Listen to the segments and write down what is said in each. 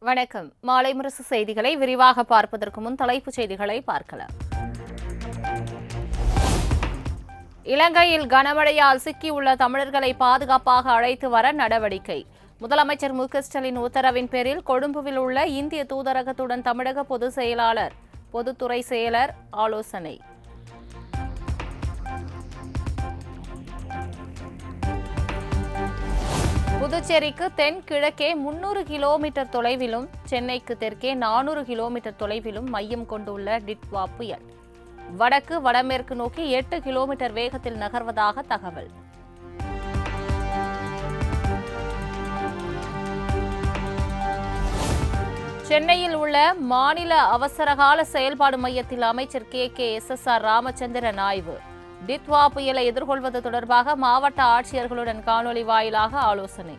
வணக்கம். மாலை முரசு செய்திகளை விரிவாக பார்ப்பதற்கு முன் தலைப்புச் செய்திகளை பார்க்கலாம். இலங்கையில் கனமழையால் சிக்கியுள்ள தமிழர்களை பாதுகாப்பாக அழைத்து வர நடவடிக்கை. முதலமைச்சர் மு.க.ஸ்டாலின் உத்தரவின் பேரில் கொழும்புவில் உள்ள இந்திய தூதரகத்துடன் தமிழக பொதுச் செயலாளர், பொதுத்துறை செயலர் ஆலோசனை. புதுச்சேரிக்கு தென்கிழக்கே 300 கிலோமீட்டர் தொலைவிலும் சென்னைக்கு தெற்கே 400 கிலோமீட்டர் தொலைவிலும் மையம் கொண்டுள்ள டிட்வா புயல் வடக்கு வடமேற்கு நோக்கி 8 கிலோமீட்டர் வேகத்தில் நகர்வதாக தகவல். சென்னையில் உள்ள மாநில அவசரகால செயல்பாடு மையத்தில் அமைச்சர் கே.எஸ்.ஆர். ராமச்சந்திரன் ஆய்வு. டிட்வா புயலை எதிர்கொள்வது தொடர்பாக மாவட்ட ஆட்சியர்களுடன் காணொலி வாயிலாக ஆலோசனை.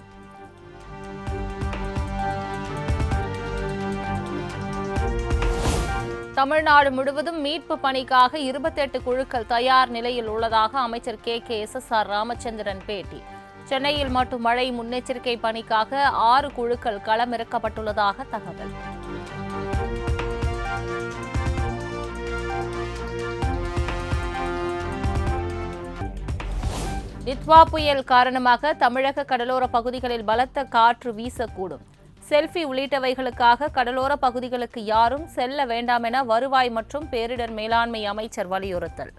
தமிழ்நாடு முழுவதும் மீட்பு பணிக்காக 28 குழுக்கள் தயார் நிலையில் உள்ளதாக அமைச்சர் கே.எஸ்.ஆர். ராமச்சந்திரன் பேட்டி. சென்னையில் மட்டும் மழை முன்னெச்சரிக்கை பணிக்காக 6 குழுக்கள் களமிறக்கப்பட்டுள்ளதாக தகவல். டிட்வா புயல் காரணமாக தமிழக கடலோர பகுதிகளில் பலத்த காற்று வீசக்கூடும். செல்ஃபி உள்ளிட்டவைகளுக்காக கடலோர பகுதிகளுக்கு யாரும் செல்ல வேண்டாம் என வருவாய் மற்றும் பேரிடர் மேலாண்மை அமைச்சர் வலியுறுத்தல்.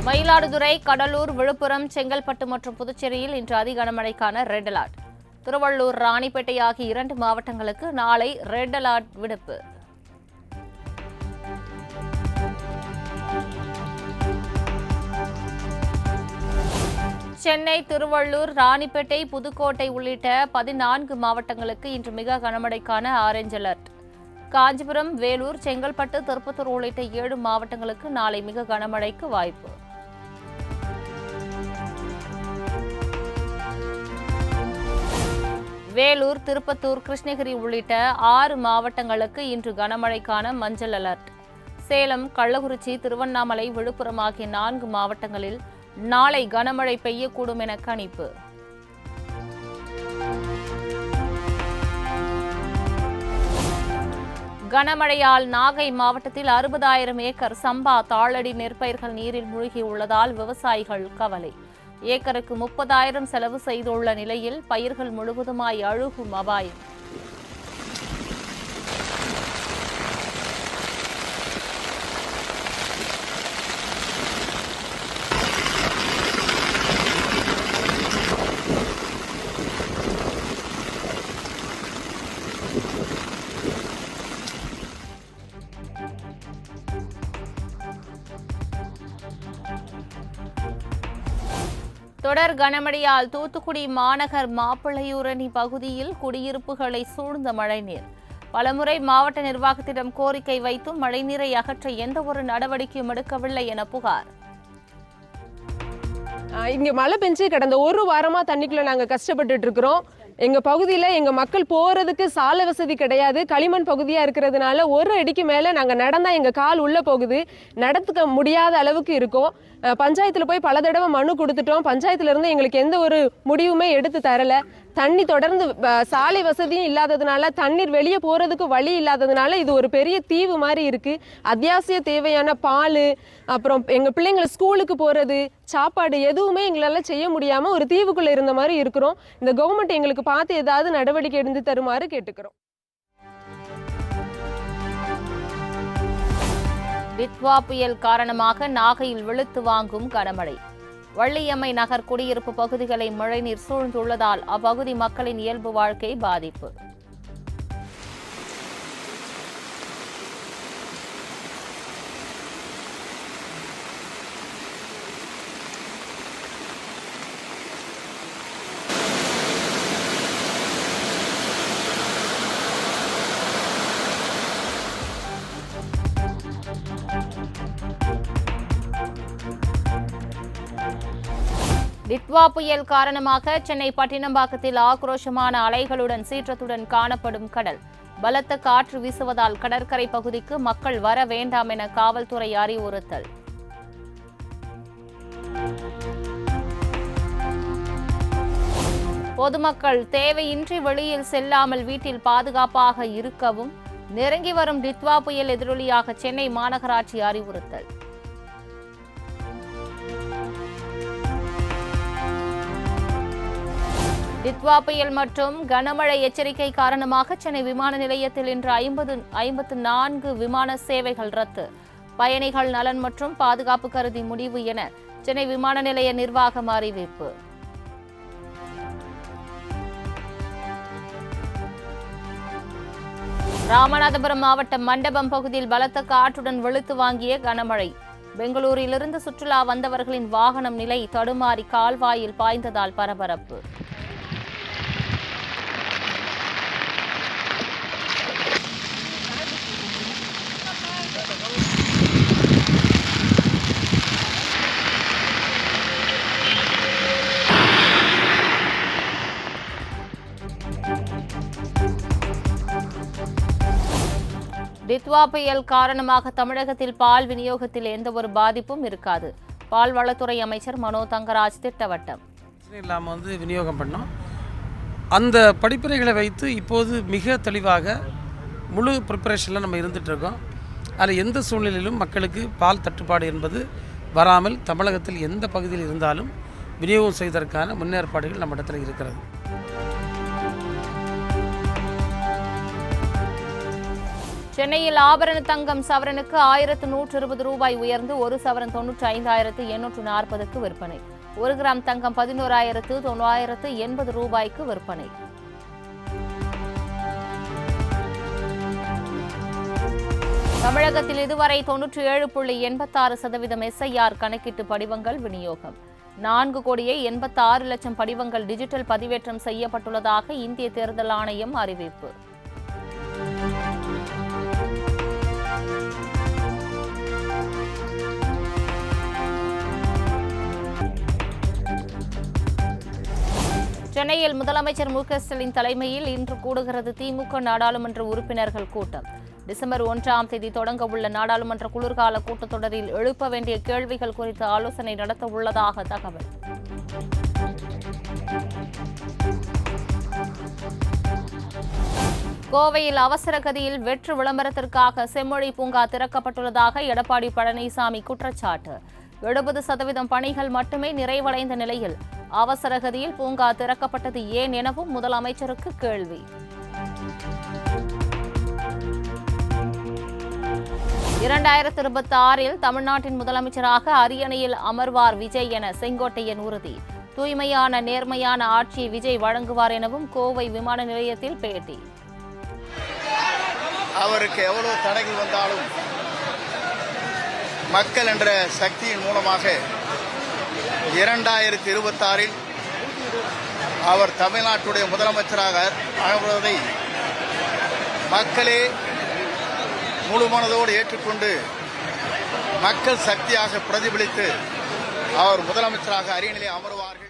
மயிலாடுதுறை, கடலூர், விழுப்புரம், செங்கல்பட்டு மற்றும் புதுச்சேரியில் இன்று அதி கனமழைக்கான ரெட் அலர்ட். திருவள்ளூர், ராணிப்பேட்டை ஆகிய 2 மாவட்டங்களுக்கு நாளை ரெட் அலர்ட் விடுப்பு. சென்னை, திருவள்ளூர், ராணிப்பேட்டை, புதுக்கோட்டை உள்ளிட்ட 14 மாவட்டங்களுக்கு இன்று மிக கனமழைக்கான ஆரஞ்சு அலர்ட். காஞ்சிபுரம், வேலூர், செங்கல்பட்டு, திருப்பத்தூர் உள்ளிட்ட 7 மாவட்டங்களுக்கு நாளை மிக கனமழைக்கு வாய்ப்பு. வேலூர், திருப்பத்தூர், கிருஷ்ணகிரி உள்ளிட்ட 6 மாவட்டங்களுக்கு இன்று கனமழைக்கான மஞ்சள் அலர்ட். சேலம், கள்ளக்குறிச்சி, திருவண்ணாமலை, விழுப்புரம் ஆகிய 4 மாவட்டங்களில் நாளை கனமழை பெய்யக்கூடும் என கணிப்பு. கனமழையால் நாகை மாவட்டத்தில் 60,000 ஏக்கர் சம்பா தாளடி நெற்பயிர்கள் நீரில் மூழ்கியுள்ளதால் விவசாயிகள் கவலை. ஏக்கருக்கு 30,000 செலவு செய்துள்ள நிலையில் பயிர்கள் முழுவதுமாய் அழுகும் அபாயம். தொடர் கனமழையால் தூத்துக்குடி மாநகர் மாப்பிள்ளையூரணி பகுதியில் குடியிருப்புகளை சூழ்ந்த மழைநீர். பலமுறை மாவட்ட நிர்வாகத்திடம் கோரிக்கை வைத்தும் மழைநீரை அகற்ற எந்தவொரு நடவடிக்கையும் எடுக்கவில்லை என புகார். இங்க மழை பெஞ்சு கடந்த ஒரு வாரமா தண்ணிக்குள்ள நாங்க கஷ்டப்பட்டுட்டு இருக்கிறோம். எங்க பகுதியில எங்க மக்கள் போறதுக்கு சாலை வசதி கிடையாது. களிமண் பகுதியா இருக்கிறதுனால ஒரு அடிக்கு மேல நாங்க நடந்தா எங்க கால் உள்ள போகுது. நடத்துக்க முடியாத அளவுக்கு இருக்கும். பஞ்சாயத்துல போய் பல தடவை மனு கொடுத்துட்டோம். பஞ்சாயத்துல இருந்து எங்களுக்கு எந்த ஒரு முடிவுமே எடுத்து தரல. தண்ணி தொடர்ந்து சாலை வசதியும் இல்லாததுனால, தண்ணீர் வெளியே போறதுக்கு வழி இல்லாததுனால இது ஒரு பெரிய தீவு மாதிரி இருக்கு. அத்தியாவசிய தேவையான பால், அப்புறம் எங்க பிள்ளைங்களை ஸ்கூலுக்கு போறது, சாப்பாடு எதுவுமே எங்களால செய்ய முடியாம ஒரு தீவுக்குள்ள இருந்த மாதிரி இருக்கிறோம். இந்த கவர்மெண்ட் எங்களுக்கு பார்த்து ஏதாவது நடவடிக்கை எடுத்து தருமாறு கேட்டுக்கிறோம். டிட்வா புயல் காரணமாக நாகையில் வெளுத்து வாங்கும் கனமழை. வள்ளியம்மை நகர் குடியிருப்பு பகுதிகளை மழைநீர் சூழ்ந்துள்ளதால் அப்பகுதி மக்களின் இயல்பு வாழ்க்கை பாதிப்பு. டிட்வா புயல் காரணமாக சென்னை பட்டினம்பாக்கத்தில் ஆக்ரோஷமான அலைகளுடன் சீற்றத்துடன் காணப்படும் கடல். பலத்த காற்று வீசுவதால் கடற்கரை பகுதிக்கு மக்கள் வர வேண்டாம் என காவல்துறை அறிவுறுத்தல். பொதுமக்கள் தேவையின்றி வெளியில் செல்லாமல் வீட்டில் பாதுகாப்பாக இருக்கவும். நெருங்கி வரும் டித்வா புயல் எதிரொலியாக சென்னை மாநகராட்சி அறிவுறுத்தல். டித்வா புயல் மற்றும் கனமழை எச்சரிக்கை காரணமாக சென்னை விமான நிலையத்தில் இன்று 54 விமான சேவைகள் ரத்து. பயணிகள் நலன் மற்றும் பாதுகாப்பு கருதி முடிவு என சென்னை விமான நிலைய நிர்வாகம் அறிவிப்பு. ராமநாதபுரம் மாவட்டம் மண்டபம் பகுதியில் பலத்த காற்றுடன் வெளுத்து வாங்கிய கனமழை. பெங்களூரிலிருந்து சுற்றுலா வந்தவர்களின் வாகனம் நிலை தடுமாறி கால்வாயில் பாய்ந்ததால் பரபரப்பு. டித்வா புயல் காரணமாக தமிழகத்தில் பால் விநியோகத்தில் எந்த ஒரு பாதிப்பும் இருக்காது. பால்வளத்துறை அமைச்சர் மனோ தங்கராஜ் திட்டவட்டம். இல்லாமல் விநியோகம் பண்ணோம். அந்த படிப்பினைகளை வைத்து இப்போது மிக தெளிவாக முழு ப்ரிப்பரேஷனில் நம்ம இருந்துகிட்ருக்கோம். அதில் எந்த சூழ்நிலையிலும் மக்களுக்கு பால் தட்டுப்பாடு என்பது வராமல் தமிழகத்தில் எந்த பகுதியில் இருந்தாலும் விநியோகம் செய்வதற்கான முன்னேற்பாடுகள் நம்ம இடத்துல இருக்கிறது. சென்னையில் ஆபரண தங்கம் சவரனுக்கு 1120 ரூபாய் உயர்ந்து 1 சவரன் 95,840க்கு விற்பனை. 1 கிராம் தங்கம் 11,980 ரூபாய்க்கு விற்பனை. தமிழகத்தில் இதுவரை 97.86% SIR கணக்கீட்டு படிவங்கள் விநியோகம். 4,86,00,000 படிவங்கள் டிஜிட்டல் பதிவேற்றம் செய்யப்பட்டுள்ளதாக இந்திய தேர்தல் ஆணையம் அறிவிப்பு. சென்னையில் முதலமைச்சர் மு.க.ஸ்டாலின் தலைமையில் இன்று கூடுகிறது திமுக நாடாளுமன்ற உறுப்பினர்கள் கூட்டம். டிசம்பர் 1ஆம் தேதி தொடங்க உள்ள நாடாளுமன்ற குளிர்கால கூட்டத்தொடரில் எழுப்ப வேண்டிய கேள்விகள் குறித்து ஆலோசனை நடத்த உள்ளதாக தகவல். கோவையில் அவசர கதியில் வெற்று விளம்பரத்திற்காக செம்மொழி பூங்கா திறக்கப்பட்டுள்ளதாக எடப்பாடி பழனிசாமி குற்றச்சாட்டு. 70% பணிகள் மட்டுமே நிறைவடைந்த நிலையில் அவசர கதியில் பூங்கா திறக்கப்பட்டது ஏன் எனவும் முதலமைச்சருக்கு கேள்வி. இரண்டாயிரத்து 26 தமிழ்நாட்டின் முதலமைச்சராக அரியணையில் அமர்வார் விஜய் என செங்கோட்டையன் உறுதி. தூய்மையான நேர்மையான ஆட்சியை விஜய் வழங்குவார் எனவும் கோவை விமான நிலையத்தில் பேட்டி. அவருக்கு எவ்வளவு தடைகள் வந்தாலும் மக்கள் என்ற சக்தியின் மூலமாக 2026 அவர் தமிழ்நாட்டுடைய முதலமைச்சராக ஆகுவதை மக்களே முழு மனதோடு ஏற்றுக்கொண்டு மக்கள் சக்தியாக பிரதிபலித்து அவர் முதலமைச்சராக அரியணையிலே அமர்வார்கள்.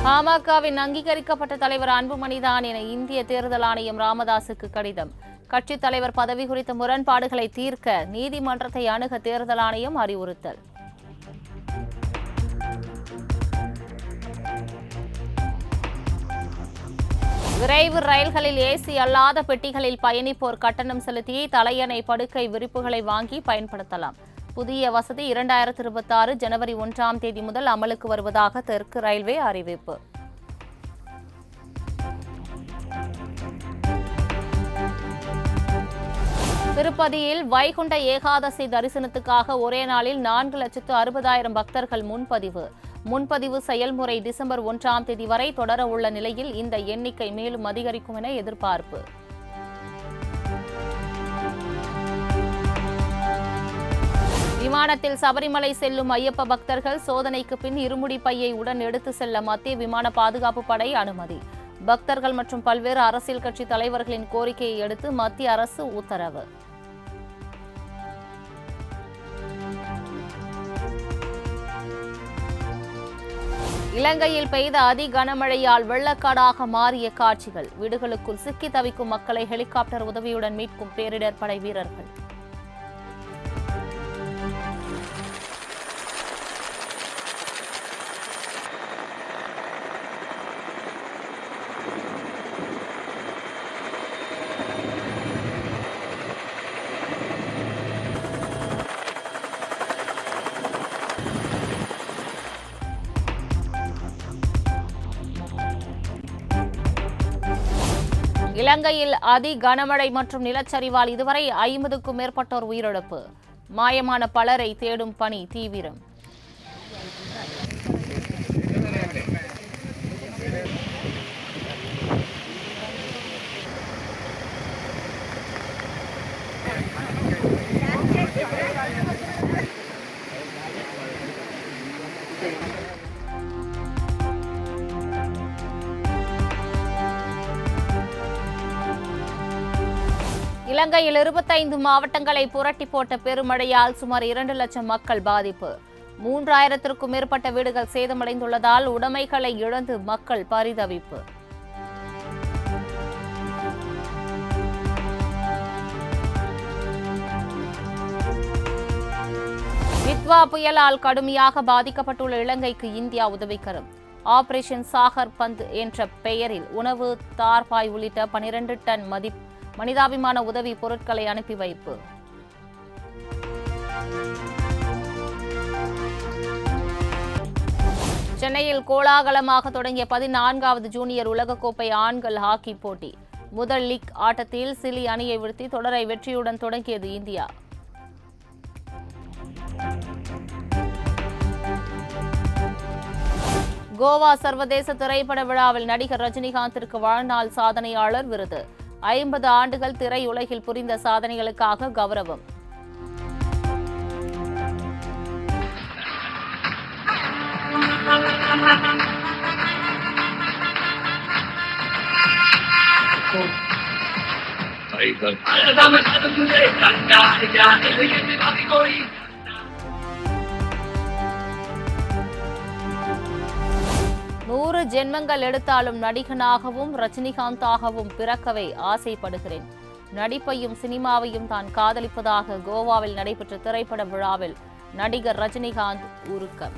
பாமகவின் அங்கீகரிக்கப்பட்ட தலைவர் அன்புமணிதான் என இந்திய தேர்தல் ஆணையம் ராமதாசுக்கு கடிதம். கட்சித் தலைவர் பதவி குறித்த முரண்பாடுகளை தீர்க்க நீதிமன்றத்தை அணுக தேர்தல் ஆணையம் அறிவுறுத்தல். விரைவு ரயில்களில் ஏசி அல்லாத பெட்டிகளில் பயணிப்போர் கட்டணம் செலுத்தி தலையணை படுக்கை விரிப்புகளை வாங்கி பயன்படுத்தலாம். புதிய வசதி 2026 ஜனவரி 1ஆம் தேதி முதல் அமலுக்கு வருவதாக தெற்கு ரயில்வே அறிவிப்பு. திருப்பதியில் வைகுண்ட ஏகாதசி தரிசனத்துக்காக ஒரே நாளில் 4,60,000 பக்தர்கள் முன்பதிவு செயல்முறை டிசம்பர் 1ஆம் தேதி வரை தொடர உள்ள நிலையில் இந்த எண்ணிக்கை மேலும் அதிகரிக்கும் என எதிர்பார்ப்பு. விமானத்தில் சபரிமலை செல்லும் ஐயப்ப பக்தர்கள் சோதனைக்கு பின் இருமுடி பையை உடன் எடுத்து செல்ல மத்திய விமான பாதுகாப்பு படை அனுமதி. பக்தர்கள் மற்றும் பல்வேறு அரசியல் கட்சி தலைவர்களின் கோரிக்கையை அடுத்து மத்திய அரசு உத்தரவு. இலங்கையில் பெய்த அதி கனமழையால் வெள்ளக்காடாக மாறிய காட்சிகள். வீடுகளுக்குள் சிக்கி தவிக்கும் மக்களை ஹெலிகாப்டர் உதவியுடன் மீட்கும் பேரிடர் படை வீரர்கள். இலங்கையில் அதி கனமழை மற்றும் நிலச்சரிவால் இதுவரை 50க்கும் மேற்பட்டோர் உயிரிழப்பு. மாயமான பலரை தேடும் பணி தீவிரம். இலங்கையில் 25 மாவட்டங்களை புரட்டி போட்ட பெருமழையால் சுமார் 2 லட்சம் மக்கள் பாதிப்பு. 3000த்திற்கும் மேற்பட்ட வீடுகள் சேதமடைந்துள்ளதால் உடைமைகளை இழந்து மக்கள் பரிதவிப்பு. நித்வா புயலால் கடுமையாக பாதிக்கப்பட்டுள்ள இலங்கைக்கு இந்தியா உதவிக்கரம். ஆபரேஷன் சாகர் பந்த் என்ற பெயரில் உணவு, தார்பாய் உள்ளிட்ட 12 டன் மனிதாபிமான உதவி பொருட்களை அனுப்பி வைப்பு. சென்னையில் கோலாகலமாக தொடங்கிய 14வது ஜூனியர் உலகக்கோப்பை ஆண்கள் ஹாக்கி போட்டி. முதல் லீக் ஆட்டத்தில் சிலி அணியை வீழ்த்தி தொடரை வெற்றியுடன் தொடங்கியது இந்தியா. கோவா சர்வதேச திரைப்பட விழாவில் நடிகர் ரஜினிகாந்திற்கு வாழ்நாள் சாதனையாளர் விருது. 50 ஆண்டுகள் திரையுலகில் புரிந்த சாதனைகளுக்காக கௌரவம். நூறு ஜென்மங்கள் எடுத்தாலும் நடிகனாகவும் ரஜினிகாந்தாகவும் பிறக்கவே ஆசைப்படுகிறேன். நடிப்பையும் சினிமாவையும் தான் காதலிப்பதாக கோவாவில் நடைபெற்ற திரைப்பட விழாவில் நடிகர் ரஜினிகாந்த் உருக்கம்.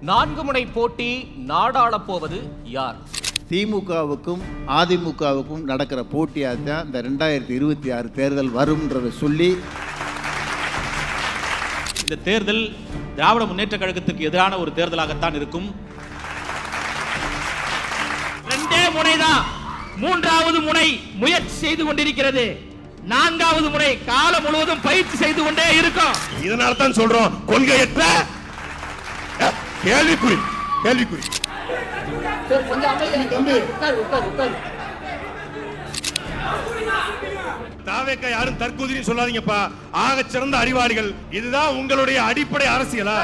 நான்கு முனை போட்டி நாடாளப் போவது யார்? திமுகவுக்கும் அதிமுகவுக்கும் நடக்கிற போட்டியாக தான் இந்த 2026 தேர்தல் வரும்ன்றதை சொல்லி, இந்த தேர்தல் திராவிட முன்னேற்ற கழகத்துக்கு எதிரான ஒரு தேர்தலாகத்தான் இருக்கும். 2 முனைதான், 3வது முனை முயற்சி செய்து கொண்டிருக்கிறது. 4வது முனை காலம் முழுவதும் பயிற்சி செய்து கொண்டே இருக்கும். இதனால தான் சொல்றோம், கொள்கையற்ற கேள்விக்குறி. தாவேக்கா யாரும் தற்கூதின்னு சொல்லாதீங்கப்பா. ஆக சிறந்த அறிவாளிகள். இதுதான் உங்களுடைய அடிப்படை அரசியலா?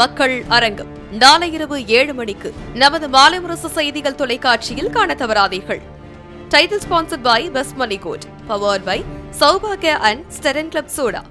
மக்கள் அரங்கம் நாளை இரவு 7 மணிக்கு நமது மாலை முரசு செய்திகள் தொலைக்காட்சியில் காண தவறாதீர்கள். Title sponsored by Best Money Gold, powered by Sowbaghya and Stern club soda.